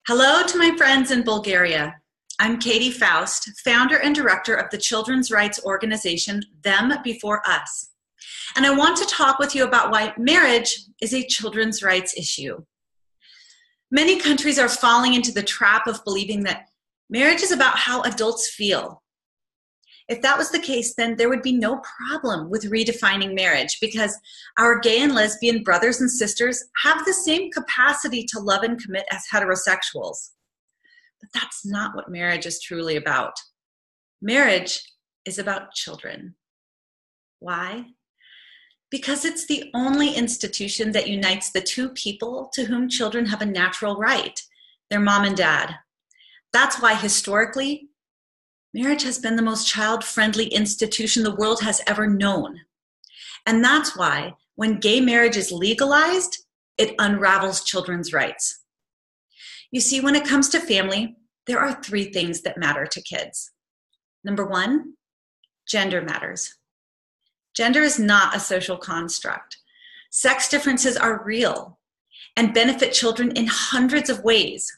Hello to my friends in Bulgaria. I'm Кейти Фауст, founder and director of the children's rights organization, Them Before Us. And I want to talk with you about why marriage is a children's rights issue. Many countries are falling into the trap of believing that marriage is about how adults feel. If that was the case, then there would be no problem with redefining marriage because our gay and lesbian brothers and sisters have the same capacity to love and commit as heterosexuals. But that's not what marriage is truly about. Marriage is about children. Why? Because it's the only institution that unites the two people to whom children have a natural right, their mom and dad. That's why historically, marriage has been the most child-friendly institution the world has ever known. And that's why when gay marriage is legalized, it unravels children's rights. You see, when it comes to family, there are three things that matter to kids. Number one, gender matters. Gender is not a social construct. Sex differences are real and benefit children in hundreds of ways.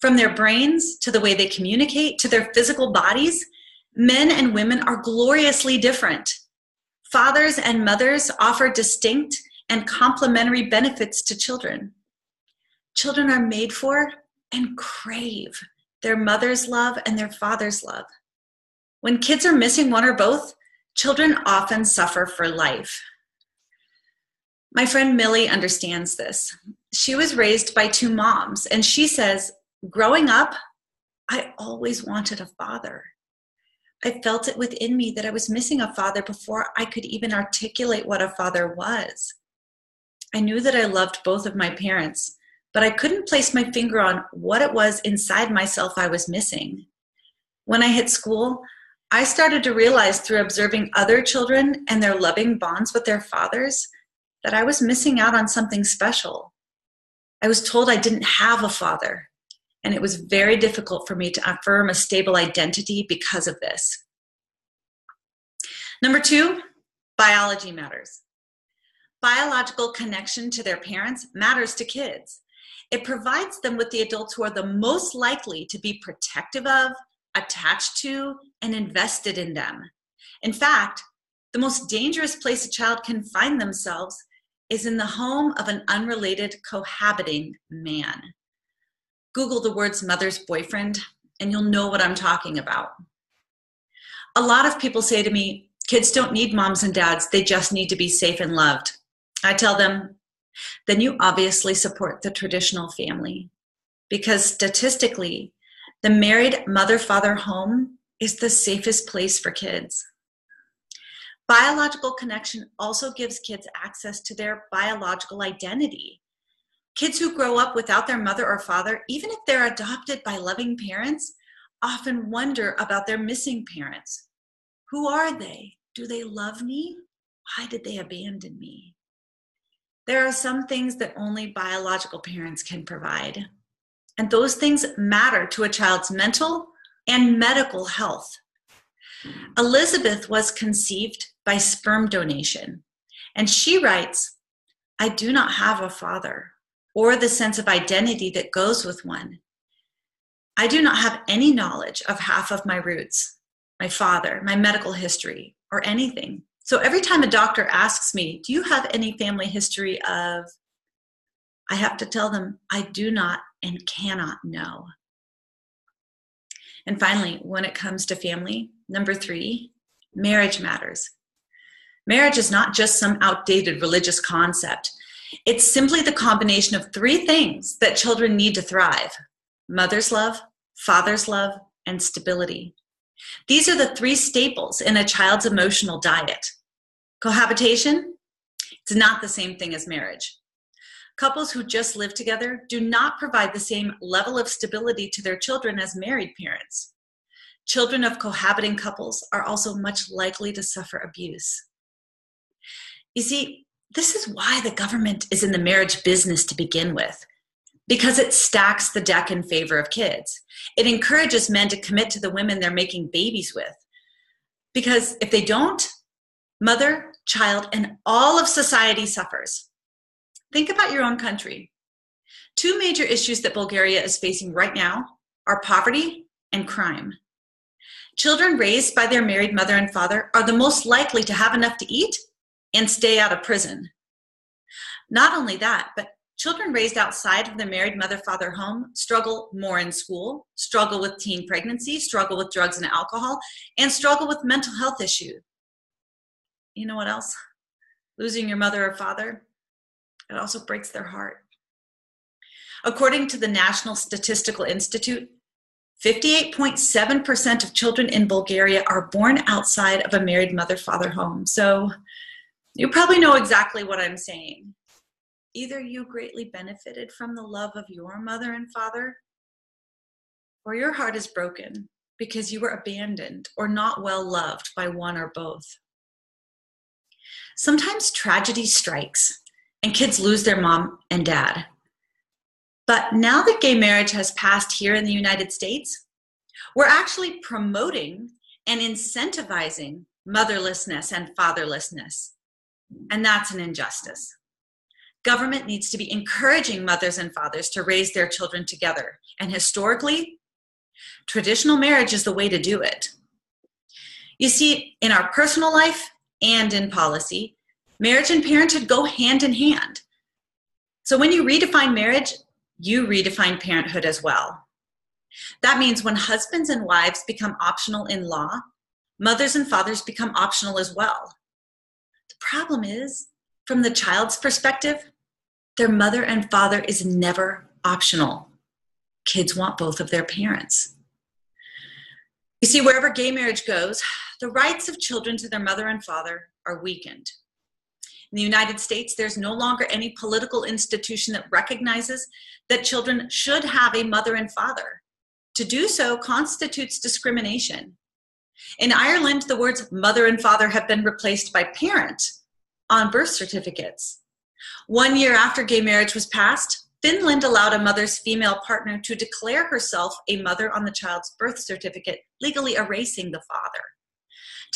From their brains, to the way they communicate, to their physical bodies, men and women are gloriously different. Fathers and mothers offer distinct and complementary benefits to children. Children are made for and crave their mother's love and their father's love. When kids are missing one or both, children often suffer for life. My friend Millie understands this. She was raised by two moms, and she says, growing up, I always wanted a father. I felt it within me that I was missing a father before I could even articulate what a father was. I knew that I loved both of my parents, but I couldn't place my finger on what it was inside myself I was missing. When I hit school, I started to realize through observing other children and their loving bonds with their fathers that I was missing out on something special. I was told I didn't have a father, and it was very difficult for me to affirm a stable identity because of this. Number two, biology matters. Biological connection to their parents matters to kids. It provides them with the adults who are the most likely to be protective of, attached to, and invested in them. In fact, the most dangerous place a child can find themselves is in the home of an unrelated cohabiting man. Google the words mother's boyfriend, and you'll know what I'm talking about. A lot of people say to me, kids don't need moms and dads, they just need to be safe and loved. I tell them, then you obviously support the traditional family, because statistically, the married mother-father home is the safest place for kids. Biological connection also gives kids access to their biological identity. Kids who grow up without their mother or father, even if they're adopted by loving parents, often wonder about their missing parents. Who are they? Do they love me? Why did they abandon me? There are some things that only biological parents can provide. And those things matter to a child's mental and medical health. Elizabeth was conceived by sperm donation. And she writes, I do not have a father or the sense of identity that goes with one. I do not have any knowledge of half of my roots, my father, my medical history, or anything. So every time a doctor asks me, do you have any family history of, I have to tell them, I do not and cannot know. And finally, when it comes to family, number three, marriage matters. Marriage is not just some outdated religious concept. It's simply the combination of three things that children need to thrive: mother's love, father's love, and stability. These are the three staples in a child's emotional diet. Cohabitation, it's not the same thing as marriage. Couples who just live together do not provide the same level of stability to their children as married parents. Children of cohabiting couples are also much likely to suffer abuse. You see, this is why the government is in the marriage business to begin with, because it stacks the deck in favor of kids. It encourages men to commit to the women they're making babies with. Because if they don't, mother, child, and all of society suffers. Think about your own country. Two major issues that Bulgaria is facing right now are poverty and crime. Children raised by their married mother and father are the most likely to have enough to eat and stay out of prison. Not only that, but children raised outside of their married mother-father home struggle more in school, struggle with teen pregnancy, struggle with drugs and alcohol, and struggle with mental health issues. You know what else? Losing your mother or father, it also breaks their heart. According to the National Statistical Institute, 58.7% of children in Bulgaria are born outside of a married mother-father home. So you probably know exactly what I'm saying. Either you greatly benefited from the love of your mother and father, or your heart is broken because you were abandoned or not well loved by one or both. Sometimes tragedy strikes and kids lose their mom and dad. But now that gay marriage has passed here in the United States, we're actually promoting and incentivizing motherlessness and fatherlessness. And that's an injustice. Government needs to be encouraging mothers and fathers to raise their children together. And historically, traditional marriage is the way to do it. You see, in our personal life and in policy, marriage and parenthood go hand in hand. So when you redefine marriage, you redefine parenthood as well. That means when husbands and wives become optional in law, mothers and fathers become optional as well. The problem is, from the child's perspective, their mother and father is never optional. Kids want both of their parents. You see, wherever gay marriage goes, the rights of children to their mother and father are weakened. In the United States, there's no longer any political institution that recognizes that children should have a mother and father. To do so constitutes discrimination. In Ireland, the words mother and father have been replaced by parent on birth certificates. 1 year after gay marriage was passed, Finland allowed a mother's female partner to declare herself a mother on the child's birth certificate, legally erasing the father.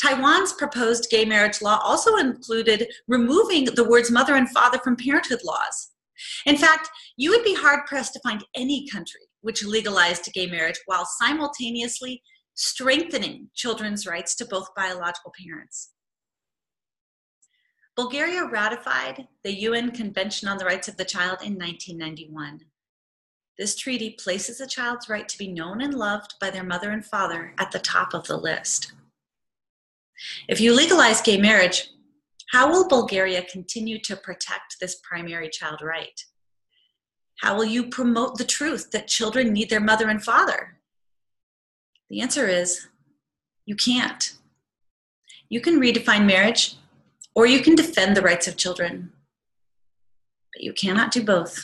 Taiwan's proposed gay marriage law also included removing the words mother and father from parenthood laws. In fact, you would be hard-pressed to find any country which legalized gay marriage while simultaneously strengthening children's rights to both biological parents. Bulgaria ratified the UN Convention on the Rights of the Child in 1991. This treaty places a child's right to be known and loved by their mother and father at the top of the list. If you legalize gay marriage, how will Bulgaria continue to protect this primary child right? How will you promote the truth that children need their mother and father? The answer is, you can't. You can redefine marriage, or you can defend the rights of children, but you cannot do both.